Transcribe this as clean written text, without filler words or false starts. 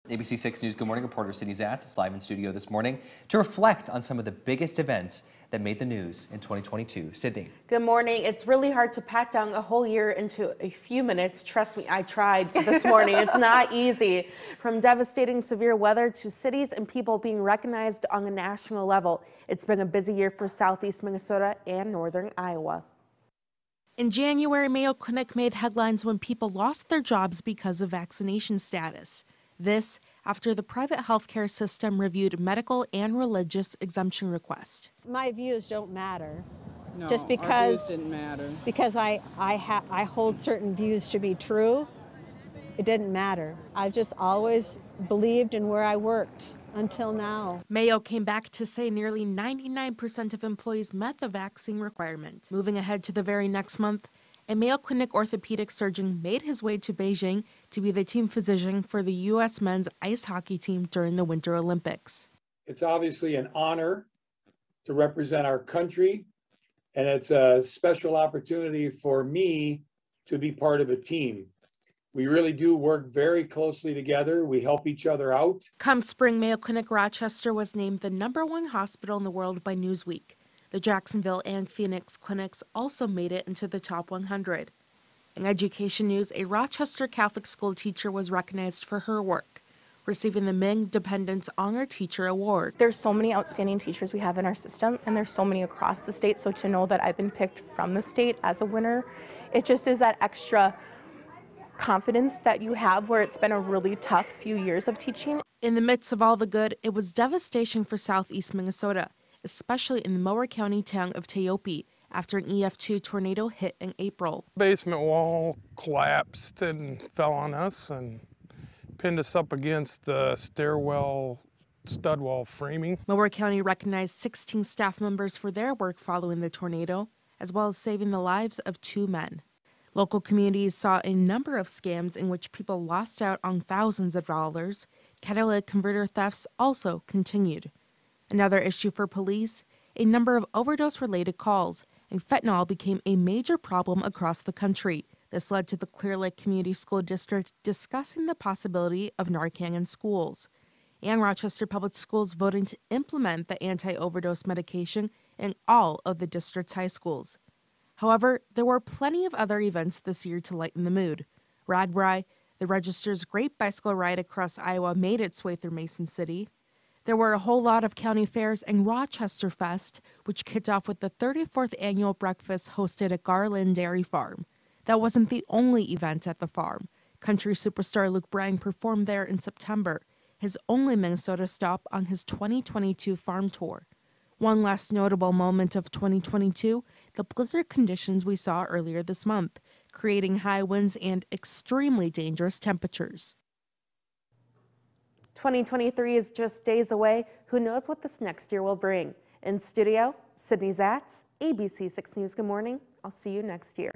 ABC 6 News Good Morning reporter Sydney Zatz is live in studio this morning to reflect on some of the biggest events that made the news in 2022. Sydney. Good morning. It's really hard to pack down a whole year into a few minutes. Trust me, I tried this morning. It's not easy. From devastating severe weather to cities and people being recognized on a national level, it's been a busy year for Southeast Minnesota and Northern Iowa. In January, Mayo Clinic made headlines when people lost their jobs because of vaccination status. This after the private healthcare system reviewed medical and religious exemption requests. My views don't matter. No, just because our views didn't matter. Because I hold certain views to be true, it didn't matter. I've just always believed in where I worked until now. Mayo came back to say nearly 99% of employees met the vaccine requirement. Moving ahead to the very next month, a Mayo Clinic orthopedic surgeon made his way to Beijing to be the team physician for the U.S. men's ice hockey team during the Winter Olympics. It's obviously an honor to represent our country, and it's a special opportunity for me to be part of a team. We really do work very closely together. We help each other out. Come spring, Mayo Clinic Rochester was named the #1 hospital in the world by Newsweek. The Jacksonville and Phoenix clinics also made it into the top 100. In education news, a Rochester Catholic school teacher was recognized for her work, receiving the Ming Dependence Honor Teacher Award. There's so many outstanding teachers we have in our system, and there's so many across the state, so to know that I've been picked from the state as a winner, it just is that extra confidence that you have where it's been a really tough few years of teaching. In the midst of all the good, it was devastation for Southeast Minnesota, especially in the Mower County town of Teope, after an EF2 tornado hit in April. Basement wall collapsed and fell on us and pinned us up against the stairwell stud wall framing. Mower County recognized 16 staff members for their work following the tornado, as well as saving the lives of 2 men. Local communities saw a number of scams in which people lost out on thousands of dollars. Catalytic converter thefts also continued. Another issue for police, a number of overdose-related calls, and fentanyl became a major problem across the country. This led to the Clear Lake Community School District discussing the possibility of Narcan in schools, and Rochester Public Schools voting to implement the anti-overdose medication in all of the district's high schools. However, there were plenty of other events this year to lighten the mood. RAGBRAI, the Register's great bicycle ride across Iowa, made its way through Mason City. There were a whole lot of county fairs and Rochester Fest, which kicked off with the 34th annual breakfast hosted at Garland Dairy Farm. That wasn't the only event at the farm. Country superstar Luke Bryan performed there in September, his only Minnesota stop on his 2022 farm tour. One last notable moment of 2022, the blizzard conditions we saw earlier this month, creating high winds and extremely dangerous temperatures. 2023 is just days away. Who knows what this next year will bring? In studio, Sydney Zatz, ABC 6 News. Good morning. I'll see you next year.